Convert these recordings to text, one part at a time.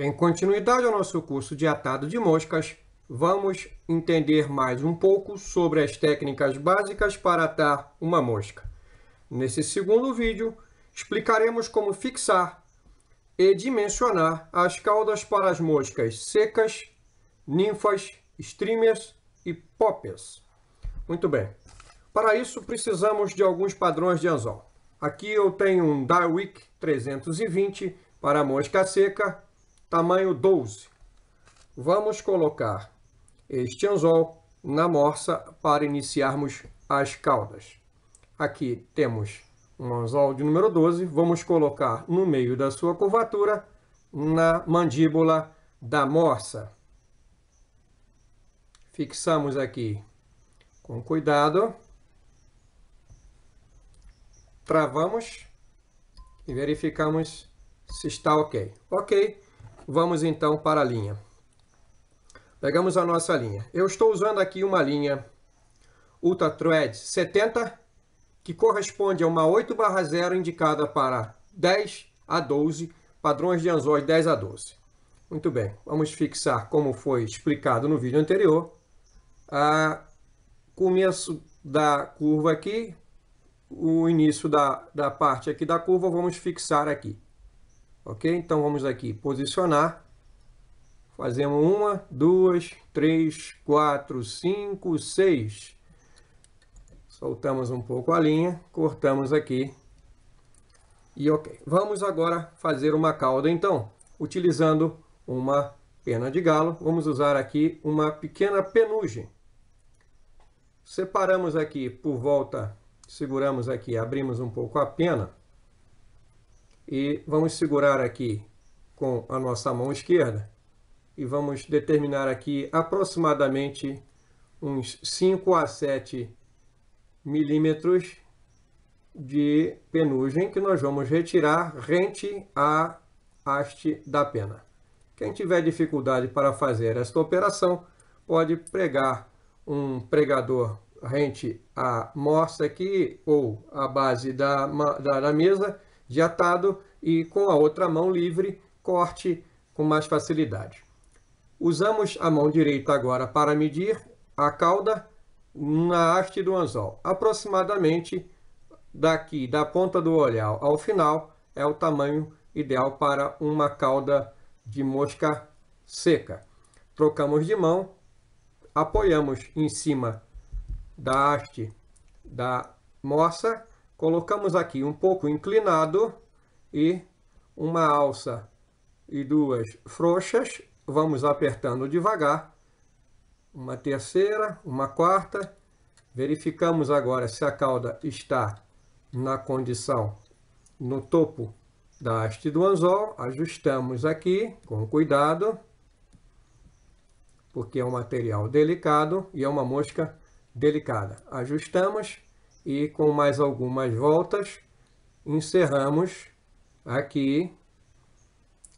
Em continuidade ao nosso curso de atado de moscas, vamos entender mais um pouco sobre as técnicas básicas para atar uma mosca. Nesse segundo vídeo, explicaremos como fixar e dimensionar as caudas para as moscas secas, ninfas, streamers e poppers. Muito bem. Para isso, precisamos de alguns padrões de anzol. Aqui eu tenho um Darwick 320 para mosca seca, tamanho 12. Vamos colocar este anzol na morsa para iniciarmos as caudas. Aqui temos um anzol de número 12. Vamos colocar no meio da sua curvatura, na mandíbula da morsa. Fixamos aqui com cuidado. Travamos e verificamos se está ok. Ok, vamos então para a linha. Pegamos a nossa linha. Eu estou usando aqui uma linha Ultra Thread 70, que corresponde a uma 8/0 indicada para 10 a 12, padrões de anzóis 10 a 12. Muito bem, vamos fixar como foi explicado no vídeo anterior. A começo da curva aqui, o início da parte aqui da curva, vamos fixar aqui. Ok? Então vamos aqui posicionar. Fazemos 1, 2, 3, 4, 5, 6. Soltamos um pouco a linha, cortamos aqui. E ok. Vamos agora fazer uma cauda então, utilizando uma pena de galo. Vamos usar aqui uma pequena penugem. Separamos aqui por volta, seguramos aqui, abrimos um pouco a pena. E vamos segurar aqui com a nossa mão esquerda. E vamos determinar aqui aproximadamente uns 5 a 7 milímetros de penugem que nós vamos retirar rente à haste da pena. Quem tiver dificuldade para fazer esta operação, pode pregar um pregador rente à morsa aqui ou à base da mesa de atado e com a outra mão livre corte com mais facilidade. Usamos a mão direita agora para medir a cauda na haste do anzol. Aproximadamente daqui da ponta do olhar ao final é o tamanho ideal para uma cauda de mosca seca. Trocamos de mão, apoiamos em cima da haste da morsa, colocamos aqui um pouco inclinado e uma alça e 2 frouxas. Vamos apertando devagar. Uma terceira, uma quarta. Verificamos agora se a cauda está na condição no topo da haste do anzol. Ajustamos aqui com cuidado, porque é um material delicado e é uma mosca delicada. Ajustamos e com mais algumas voltas encerramos aqui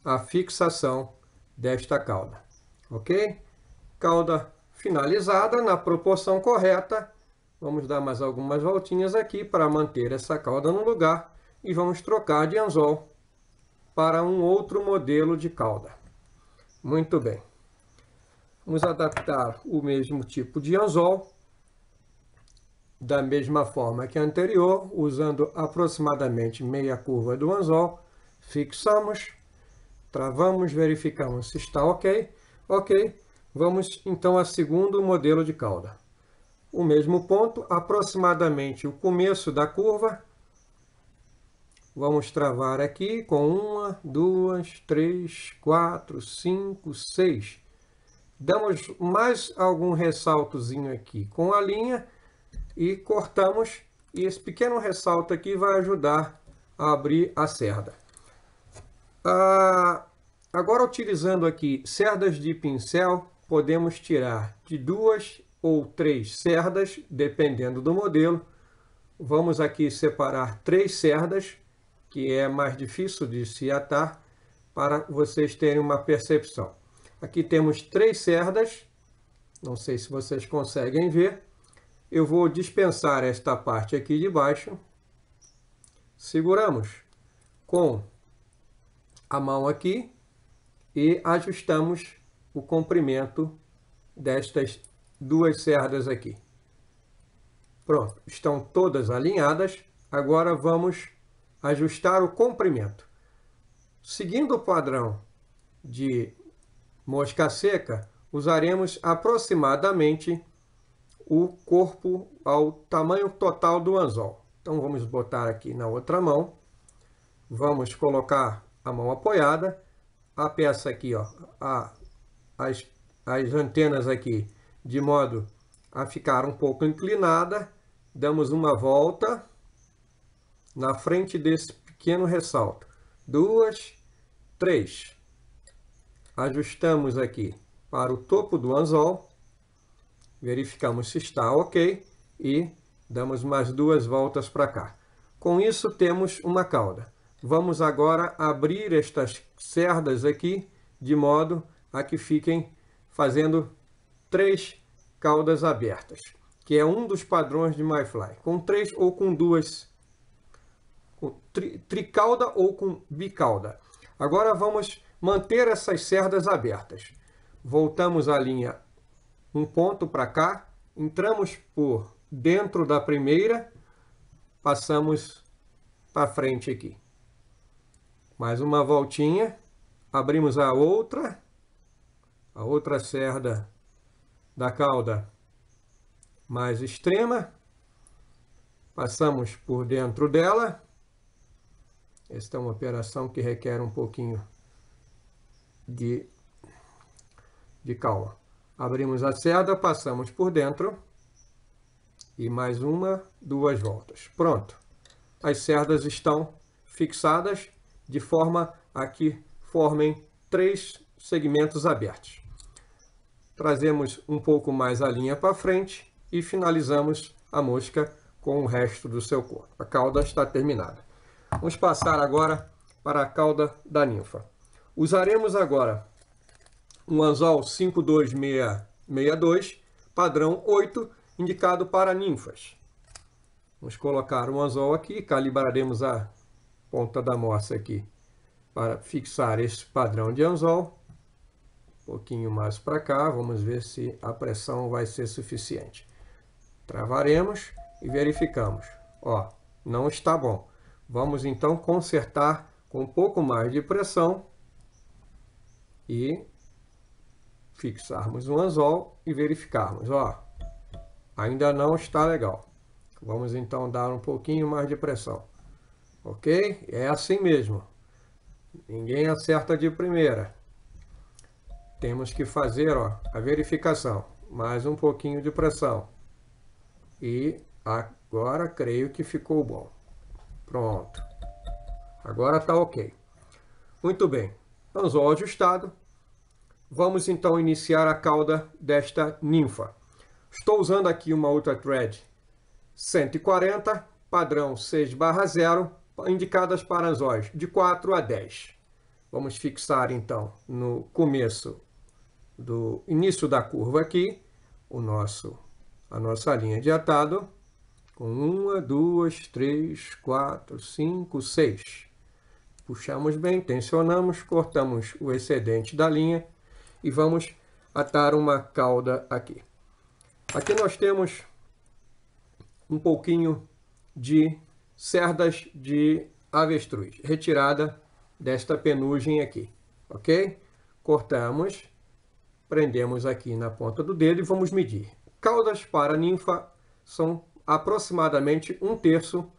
a fixação desta cauda. Ok? Cauda finalizada na proporção correta. Vamos dar mais algumas voltinhas aqui para manter essa cauda no lugar e vamos trocar de anzol para um outro modelo de cauda. Muito bem. Vamos adaptar o mesmo tipo de anzol da mesma forma que a anterior, usando aproximadamente meia curva do anzol. Fixamos, travamos, verificamos se está ok. Ok, vamos então ao segundo modelo de cauda. O mesmo ponto, aproximadamente o começo da curva. Vamos travar aqui com 1, 2, 3, 4, 5, 6. Damos mais algum ressaltozinho aqui com a linha e cortamos. E esse pequeno ressalto aqui vai ajudar a abrir a cerda. Agora, utilizando aqui cerdas de pincel, podemos tirar de 2 ou 3 cerdas, dependendo do modelo. Vamos aqui separar 3 cerdas, que é mais difícil de se atar, para vocês terem uma percepção. Aqui temos 3 cerdas, não sei se vocês conseguem ver. Eu vou dispensar esta parte aqui de baixo. Seguramos com a mão aqui e ajustamos o comprimento destas duas cerdas aqui. Pronto, estão todas alinhadas. Agora vamos ajustar o comprimento. Seguindo o padrão de mosca seca, usaremos aproximadamente o corpo ao tamanho total do anzol. Então vamos botar aqui na outra mão. Vamos colocar a mão apoiada. A peça aqui, ó, as antenas aqui, de modo a ficar um pouco inclinada. Damos uma volta na frente desse pequeno ressalto. 2, 3. Ajustamos aqui para o topo do anzol. Verificamos se está ok e damos mais 2 voltas para cá. Com isso temos uma cauda. Vamos agora abrir estas cerdas aqui de modo a que fiquem fazendo 3 caudas abertas, que é um dos padrões de MyFly, com 3 ou com 2, com tricauda ou com bicauda. Agora vamos manter essas cerdas abertas. Voltamos a linha um ponto para cá, entramos por dentro da primeira, passamos para frente aqui. Mais uma voltinha, abrimos a outra cerda da cauda mais extrema, passamos por dentro dela. Esta é uma operação que requer um pouquinho de calma. Abrimos a cerda, passamos por dentro e mais 1, 2 voltas. Pronto. As cerdas estão fixadas de forma a que formem 3 segmentos abertos. Trazemos um pouco mais a linha para frente e finalizamos a mosca com o resto do seu corpo. A cauda está terminada. Vamos passar agora para a cauda da ninfa. Usaremos agora um anzol 52662, padrão 8, indicado para ninfas. Vamos colocar um anzol aqui, calibraremos a ponta da morsa aqui para fixar esse padrão de anzol. Um pouquinho mais para cá, vamos ver se a pressão vai ser suficiente. Travaremos e verificamos. Ó, não está bom. Vamos então consertar com um pouco mais de pressão e fixarmos o anzol e verificarmos. Ó, ainda não está legal. Vamos então dar um pouquinho mais de pressão. Ok? É assim mesmo. Ninguém acerta de primeira. Temos que fazer, ó, a verificação. Mais um pouquinho de pressão. E agora creio que ficou bom. Pronto. Agora está ok. Muito bem. Anzol ajustado. Vamos então iniciar a cauda desta ninfa. Estou usando aqui uma Ultra Thread 140, padrão 6/0, indicadas para anzóis de 4 a 10. Vamos fixar então no começo do início da curva aqui a nossa linha de atado com 1, 2, 3, 4, 5, 6. Puxamos bem, tensionamos, cortamos o excedente da linha e vamos atar uma cauda aqui. Aqui nós temos um pouquinho de cerdas de avestruz, retirada desta penugem aqui, ok? Cortamos, prendemos aqui na ponta do dedo e vamos medir. Caudas para ninfa são aproximadamente um terço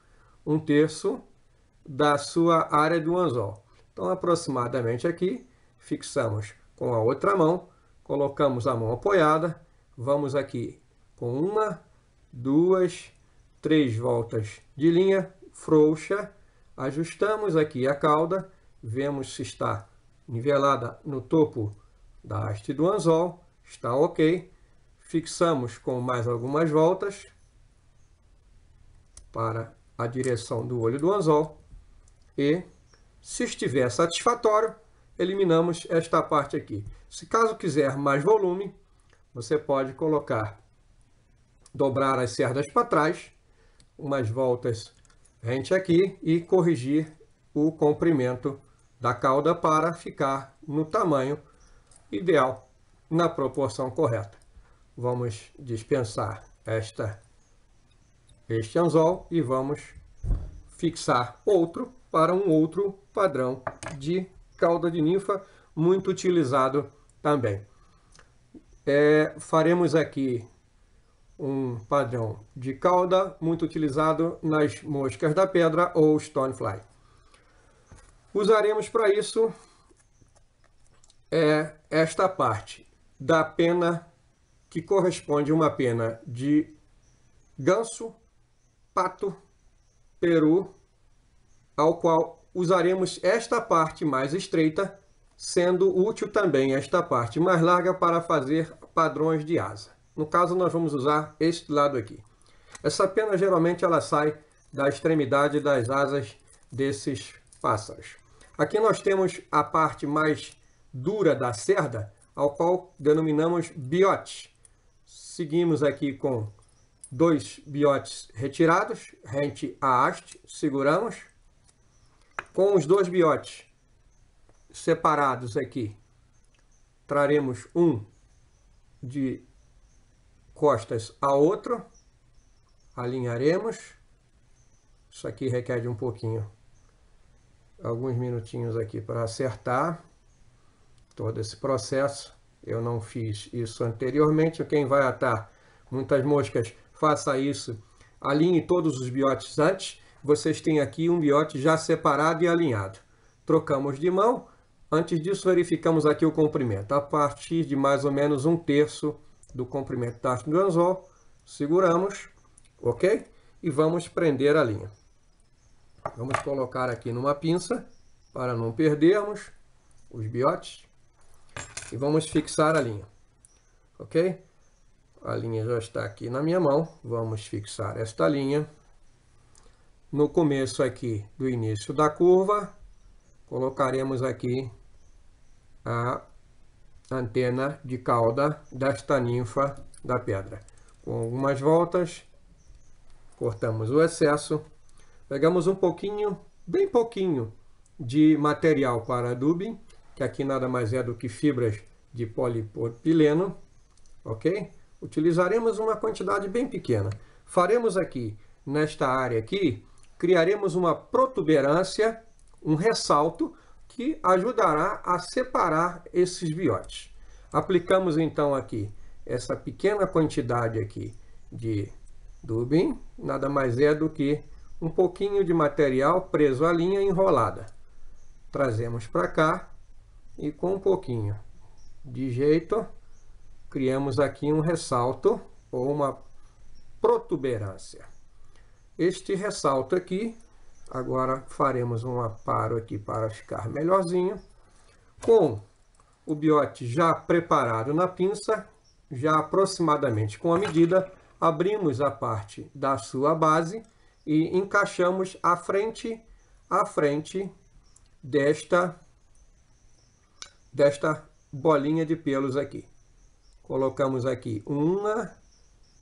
da sua área do anzol. Então, aproximadamente aqui, fixamos com a outra mão, colocamos a mão apoiada, vamos aqui com 1, 2, 3 voltas de linha frouxa, ajustamos aqui a cauda, vemos se está nivelada no topo da haste do anzol, está ok, fixamos com mais algumas voltas para a direção do olho do anzol e, se estiver satisfatório, eliminamos esta parte aqui. Se caso quiser mais volume, você pode dobrar as cerdas para trás, umas voltas rente aqui e corrigir o comprimento da cauda para ficar no tamanho ideal, na proporção correta. Vamos dispensar este anzol e vamos fixar outro para um outro padrão de cauda de ninfa, muito utilizado também. Faremos aqui um padrão de cauda muito utilizado nas moscas da pedra ou stonefly. Usaremos para isso esta parte da pena que corresponde a uma pena de ganso, pato, peru, ao qual usaremos esta parte mais estreita, sendo útil também esta parte mais larga para fazer padrões de asa. No caso, nós vamos usar este lado aqui. Essa pena geralmente ela sai da extremidade das asas desses pássaros. Aqui nós temos a parte mais dura da cerda, ao qual denominamos biote. Seguimos aqui com 2 biotes retirados, rente a haste, seguramos. Com os 2 biotes separados aqui, traremos um de costas a outro, alinharemos. Isso aqui requer de um pouquinho, alguns minutinhos aqui para acertar todo esse processo. Eu não fiz isso anteriormente. Quem vai atar muitas moscas, faça isso. Alinhe todos os biotes antes. Vocês têm aqui um biote já separado e alinhado. Trocamos de mão. Antes disso, verificamos aqui o comprimento. A partir de mais ou menos 1/3 do comprimento da haste do anzol, seguramos, ok? E vamos prender a linha. Vamos colocar aqui numa pinça, para não perdermos os biotes. E vamos fixar a linha, ok? A linha já está aqui na minha mão. Vamos fixar esta linha. No começo aqui do início da curva, colocaremos aqui a antena de cauda desta ninfa da pedra. Com algumas voltas, cortamos o excesso, pegamos um pouquinho, bem pouquinho, de material para dubbing, que aqui nada mais é do que fibras de polipropileno, ok? Utilizaremos uma quantidade bem pequena. Faremos aqui, nesta área aqui, criaremos uma protuberância, um ressalto, que ajudará a separar esses biotes. Aplicamos então aqui essa pequena quantidade aqui de dubbing, nada mais é do que um pouquinho de material preso à linha enrolada. Trazemos para cá e com um pouquinho de jeito, criamos aqui um ressalto ou uma protuberância. Este ressalto aqui, agora faremos um aparo aqui para ficar melhorzinho. Com o biote já preparado na pinça, já aproximadamente com a medida, abrimos a parte da sua base e encaixamos a frente desta bolinha de pelos aqui. Colocamos aqui 1,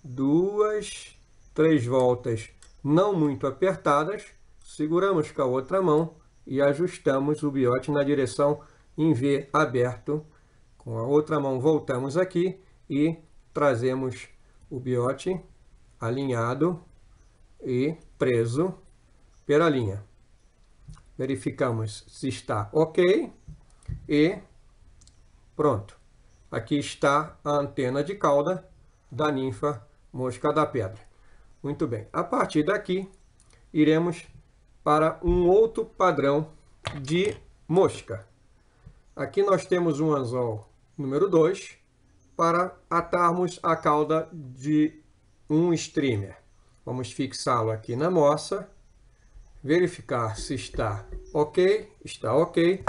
2, 3 voltas não muito apertadas, seguramos com a outra mão e ajustamos o biote na direção em V aberto. Com a outra mão voltamos aqui e trazemos o biote alinhado e preso pela linha. Verificamos se está ok e pronto. Aqui está a antena de cauda da ninfa mosca da pedra. Muito bem. A partir daqui, iremos para um outro padrão de mosca. Aqui nós temos um anzol número 2 para atarmos a cauda de um streamer. Vamos fixá-lo aqui na moça, verificar se está ok. Está ok.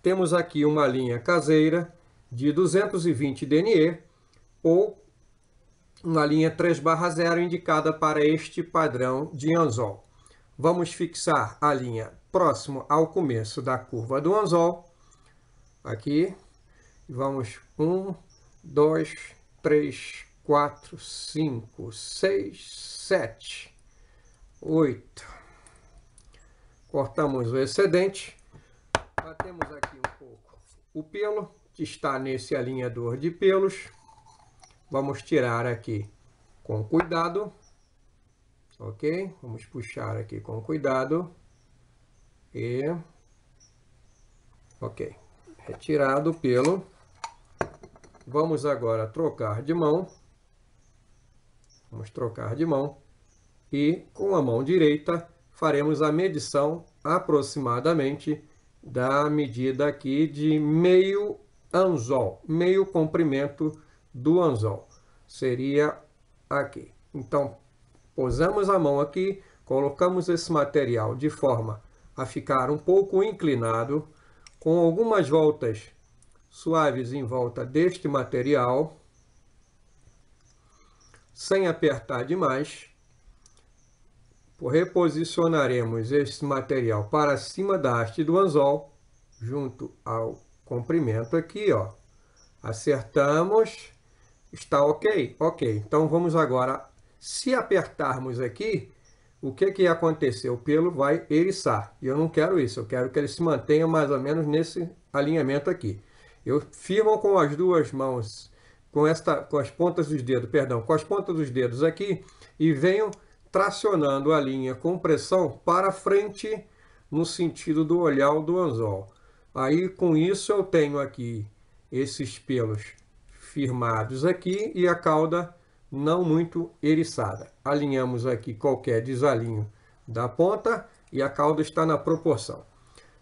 Temos aqui uma linha caseira de 220 dNE ou uma linha 3/0 indicada para este padrão de anzol. Vamos fixar a linha próximo ao começo da curva do anzol. Aqui, vamos 1, 2, 3, 4, 5, 6, 7, 8. Cortamos o excedente. Temos aqui um pouco o pelo que está nesse alinhador de pelos. Vamos tirar aqui com cuidado, ok? Vamos puxar aqui com cuidado e, ok, retirado o pelo. Vamos agora trocar de mão. Vamos trocar de mão e com a mão direita faremos a medição aproximadamente da medida aqui de meio anzol, meio comprimento do anzol. Seria aqui. Então, posamos a mão aqui, colocamos esse material de forma a ficar um pouco inclinado, com algumas voltas suaves em volta deste material, sem apertar demais. Reposicionaremos esse material para cima da haste do anzol, junto ao comprimento aqui, ó. Acertamos, está ok? Ok. Então vamos agora, se apertarmos aqui, o que ia acontecer? O pelo vai eriçar. E eu não quero isso, eu quero que ele se mantenha mais ou menos nesse alinhamento aqui. Eu firmo com as duas mãos, com as pontas dos dedos, perdão, com as pontas dos dedos aqui, e venho tracionando a linha com pressão para frente no sentido do olhar do anzol. Aí com isso eu tenho aqui esses pelos firmados aqui e a cauda não muito eriçada. Alinhamos aqui qualquer desalinho da ponta e a cauda está na proporção.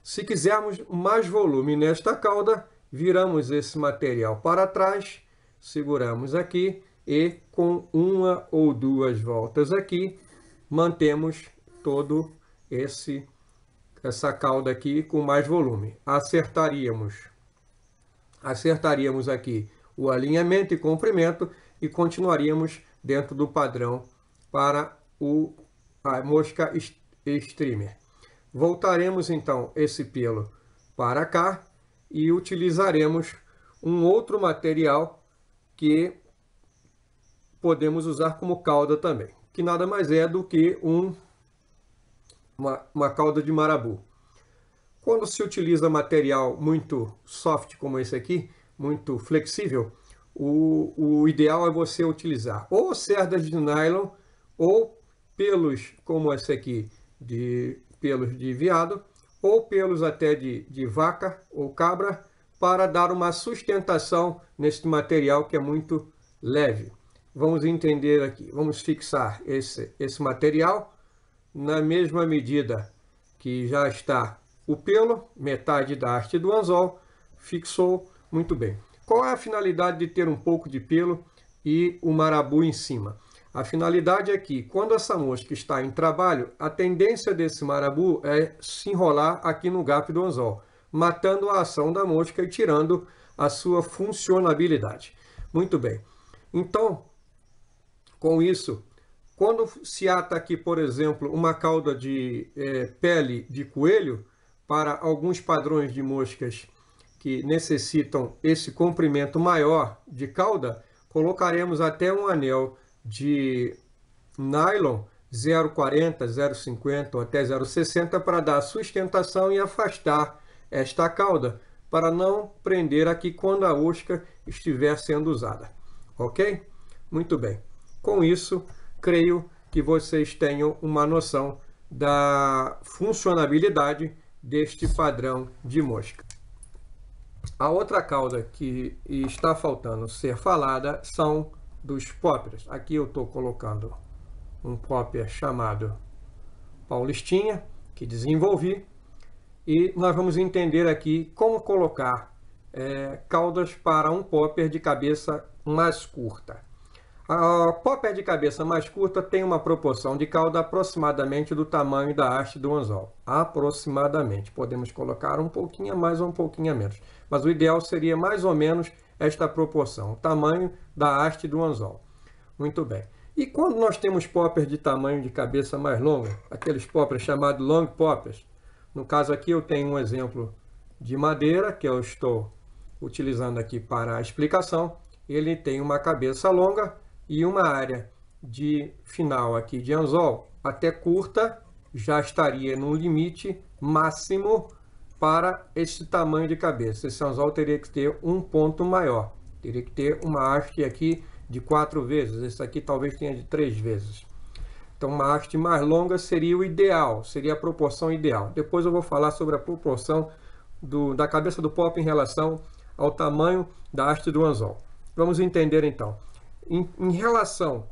Se quisermos mais volume nesta cauda, viramos esse material para trás, seguramos aqui e com uma ou duas voltas aqui, mantemos todo essa cauda aqui com mais volume. Acertaríamos aqui o alinhamento e comprimento e continuaríamos dentro do padrão para a mosca streamer. Voltaremos então esse pelo para cá e utilizaremos um outro material que podemos usar como cauda também, que nada mais é do que uma cauda de marabu. Quando se utiliza material muito soft como esse aqui, muito flexível, o ideal é você utilizar ou cerdas de nylon ou pelos como esse aqui, de pelos de veado, ou pelos até de vaca ou cabra, para dar uma sustentação nesse material que é muito leve. Vamos entender aqui, vamos fixar esse material na mesma medida que já está o pelo, metade da haste do anzol, fixou muito bem. Qual é a finalidade de ter um pouco de pelo e o marabu em cima? A finalidade é que, quando essa mosca está em trabalho, a tendência desse marabu é se enrolar aqui no gap do anzol, matando a ação da mosca e tirando a sua funcionabilidade. Muito bem. Então, com isso, quando se ata aqui, por exemplo, uma cauda de pele de coelho, para alguns padrões de moscas que necessitam esse comprimento maior de cauda, colocaremos até um anel de nylon 0,40, 0,50 ou até 0,60 para dar sustentação e afastar esta cauda, para não prender aqui quando a osca estiver sendo usada. Ok? Muito bem. Com isso, creio que vocês tenham uma noção da funcionabilidade deste padrão de mosca. A outra cauda que está faltando ser falada são dos poppers. Aqui eu estou colocando um popper chamado Paulistinha, que desenvolvi, e nós vamos entender aqui como colocar caudas para um popper de cabeça mais curta. A popper de cabeça mais curta tem uma proporção de cauda aproximadamente do tamanho da haste do anzol. Aproximadamente. Podemos colocar um pouquinho a mais ou um pouquinho a menos. Mas o ideal seria mais ou menos esta proporção, o tamanho da haste do anzol. Muito bem. E quando nós temos poppers de tamanho de cabeça mais longa, aqueles poppers chamados long poppers, no caso aqui eu tenho um exemplo de madeira que eu estou utilizando aqui para a explicação. Ele tem uma cabeça longa e uma área de final aqui de anzol até curta, já estaria no limite máximo para esse tamanho de cabeça. Esse anzol teria que ter um ponto maior. Teria que ter uma haste aqui de 4 vezes. Esse aqui talvez tenha de 3 vezes. Então, uma haste mais longa seria o ideal, seria a proporção ideal. Depois eu vou falar sobre a proporção da cabeça do pop em relação ao tamanho da haste do anzol. Vamos entender então. Em relação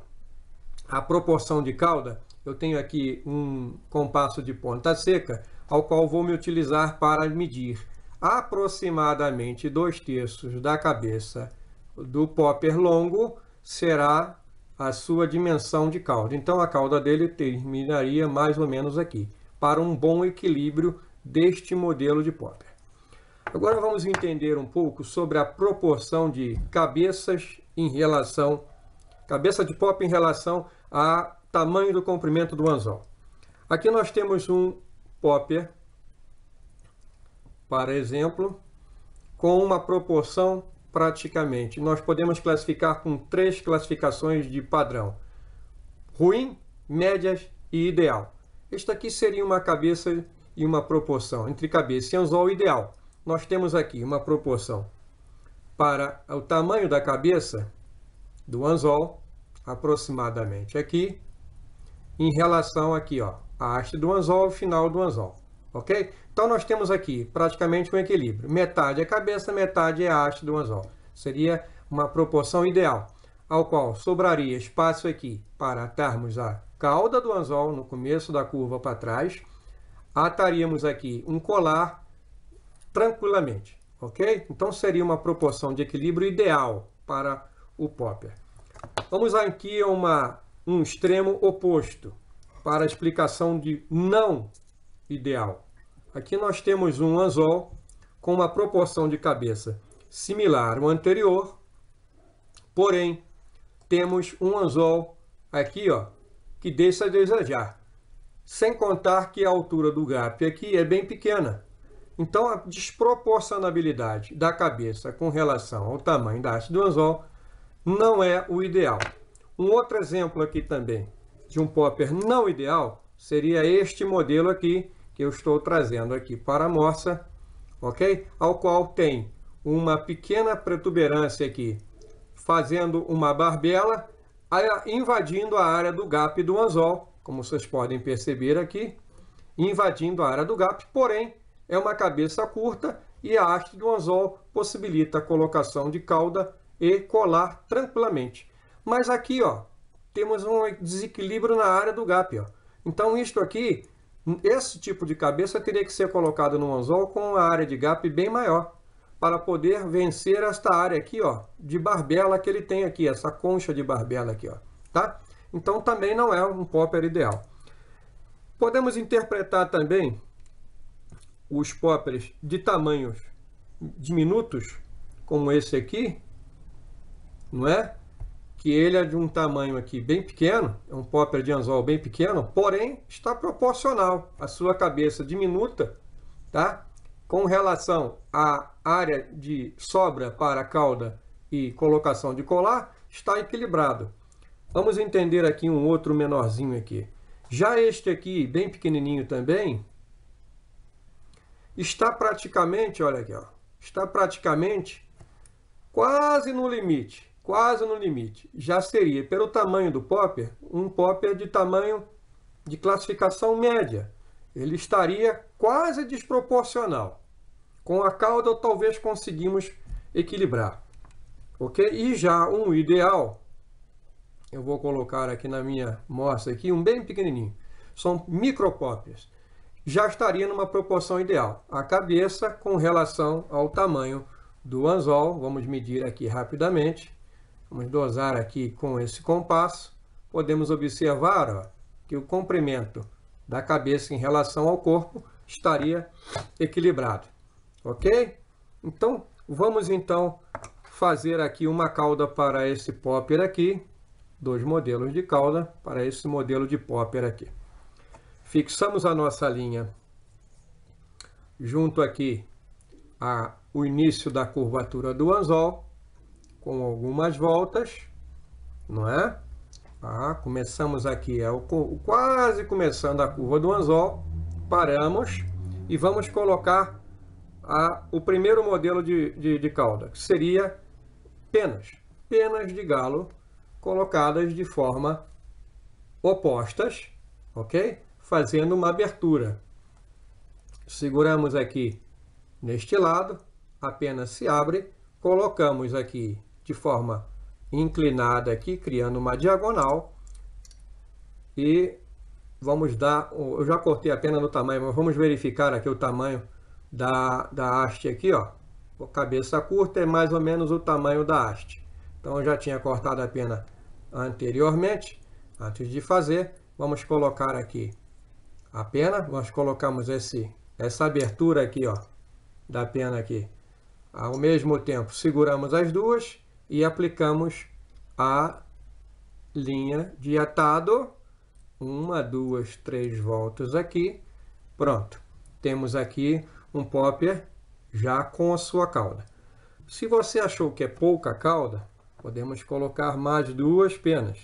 à proporção de cauda, eu tenho aqui um compasso de ponta seca, ao qual vou me utilizar para medir aproximadamente 2/3 da cabeça do popper longo será a sua dimensão de cauda. Então a cauda dele terminaria mais ou menos aqui, para um bom equilíbrio deste modelo de popper. Agora vamos entender um pouco sobre a proporção de cabeças cabeça de popper em relação ao tamanho do comprimento do anzol. Aqui nós temos um popper, para exemplo, com uma proporção praticamente, nós podemos classificar com 3 classificações de padrão: ruim, médias e ideal. Esta aqui seria uma cabeça e uma proporção entre cabeça e anzol ideal. Nós temos aqui uma proporção para o tamanho da cabeça do anzol, aproximadamente aqui, em relação aqui, ó, a haste do anzol e o final do anzol, ok? Então nós temos aqui praticamente um equilíbrio. Metade é cabeça, metade é a haste do anzol. Seria uma proporção ideal, ao qual sobraria espaço aqui para atarmos a cauda do anzol no começo da curva para trás. Ataríamos aqui um colar tranquilamente, ok? Então seria uma proporção de equilíbrio ideal para o popper. Vamos aqui a um extremo oposto para a explicação de não ideal. Aqui nós temos um anzol com uma proporção de cabeça similar ao anterior, porém temos um anzol aqui, ó, que deixa a desejar. Sem contar que a altura do gap aqui é bem pequena. Então a desproporcionalidade da cabeça com relação ao tamanho da haste do anzol não é o ideal. Um outro exemplo aqui também de um popper não ideal seria este modelo aqui, que eu estou trazendo aqui para a amostra, ok? Ao qual tem uma pequena protuberância aqui, fazendo uma barbela, invadindo a área do gap do anzol, como vocês podem perceber aqui, invadindo a área do gap, porém é uma cabeça curta e a haste do anzol possibilita a colocação de cauda e colar tranquilamente. Mas aqui, ó, temos um desequilíbrio na área do gap, ó. Então isto aqui, esse tipo de cabeça teria que ser colocado no anzol com a área de gap bem maior, para poder vencer esta área aqui, ó, de barbela que ele tem aqui, essa concha de barbela aqui, ó, tá? Então também não é um popper ideal. Podemos interpretar também os poppers de tamanhos diminutos, como esse aqui, não é? Que ele é de um tamanho aqui bem pequeno, é um popper de anzol bem pequeno, porém está proporcional à sua cabeça diminuta, tá? Com relação à área de sobra para cauda e colocação de colar, está equilibrado. Vamos entender aqui um outro menorzinho aqui. Já este aqui, bem pequenininho também, está praticamente, olha aqui, ó, está praticamente quase no limite. Quase no limite. Já seria, pelo tamanho do popper, um popper de tamanho de classificação média. Ele estaria quase desproporcional. Com a cauda, talvez conseguimos equilibrar. Ok? E já um ideal, eu vou colocar aqui na minha mostra, aqui, um bem pequenininho. São micropoppers. Já estaria numa proporção ideal. A cabeça com relação ao tamanho do anzol. Vamos medir aqui rapidamente. Vamos dosar aqui com esse compasso. Podemos observar, ó, que o comprimento da cabeça em relação ao corpo estaria equilibrado. Ok? Então, vamos então fazer aqui uma cauda para esse popper aqui. 2 modelos de cauda para esse modelo de popper aqui. Fixamos a nossa linha junto aqui o início da curvatura do anzol, com algumas voltas, não é? Começamos aqui, quase começando a curva do anzol, paramos e vamos colocar o primeiro modelo de cauda, que seria penas de galo colocadas de forma opostas, ok? Fazendo uma abertura. Seguramos aqui neste lado, a pena se abre, colocamos aqui de forma inclinada aqui, criando uma diagonal, e vamos dar, eu já cortei a pena no tamanho, mas vamos verificar aqui o tamanho da haste aqui, ó. A cabeça curta é mais ou menos o tamanho da haste. Então eu já tinha cortado a pena anteriormente, antes de fazer. Vamos colocar aqui a pena, nós colocamos essa abertura aqui, ó, da pena aqui. Ao mesmo tempo, seguramos as duas e aplicamos a linha de atado. 1, 2, 3 voltas aqui. Pronto. Temos aqui um popper já com a sua cauda. Se você achou que é pouca cauda, podemos colocar mais 2 penas.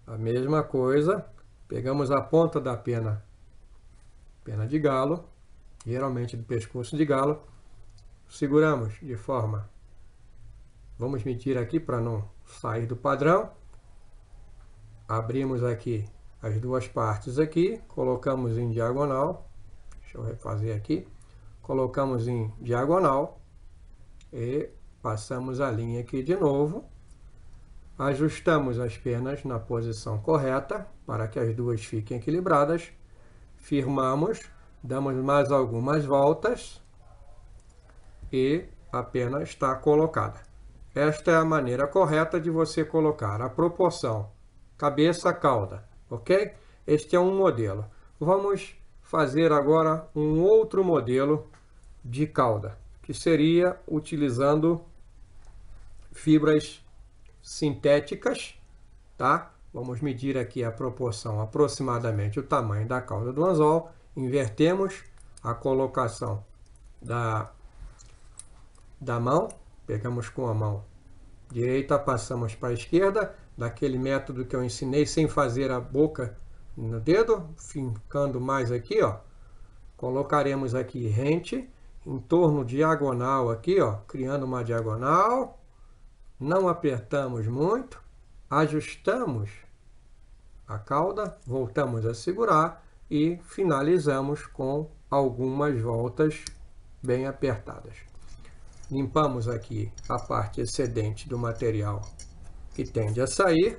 A mesma coisa, pegamos a ponta da pena de galo, geralmente do pescoço de galo, seguramos de forma, vamos medir aqui para não sair do padrão, abrimos aqui as duas partes aqui, colocamos em diagonal, deixa eu refazer aqui, colocamos em diagonal e passamos a linha aqui de novo, ajustamos as penas na posição correta para que as duas fiquem equilibradas, firmamos, damos mais algumas voltas e a pena está colocada. Esta é a maneira correta de você colocar a proporção cabeça-cauda, ok? Este é um modelo. Vamos fazer agora um outro modelo de cauda, que seria utilizando fibras sintéticas, tá? Vamos medir aqui a proporção, aproximadamente o tamanho da cauda do anzol, invertemos a colocação da mão, pegamos com a mão direita, passamos para a esquerda, daquele método que eu ensinei sem fazer a boca no dedo, fincando mais aqui, ó. Colocaremos aqui rente, em torno diagonal aqui, ó, criando uma diagonal, não apertamos muito, ajustamos a cauda, voltamos a segurar e finalizamos com algumas voltas bem apertadas. Limpamos aqui a parte excedente do material que tende a sair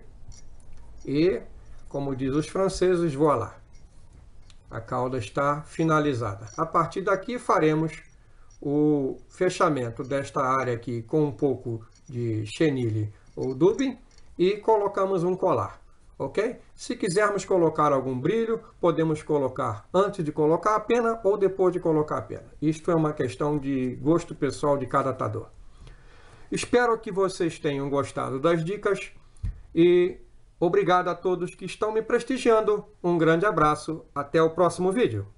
e, como diz os franceses, voilà! A cauda está finalizada. A partir daqui faremos o fechamento desta área aqui com um pouco de chenille ou dubbing e colocamos um colar, ok? Se quisermos colocar algum brilho, podemos colocar antes de colocar a pena ou depois de colocar a pena. Isto é uma questão de gosto pessoal de cada atador. Espero que vocês tenham gostado das dicas e obrigado a todos que estão me prestigiando. Um grande abraço, até o próximo vídeo.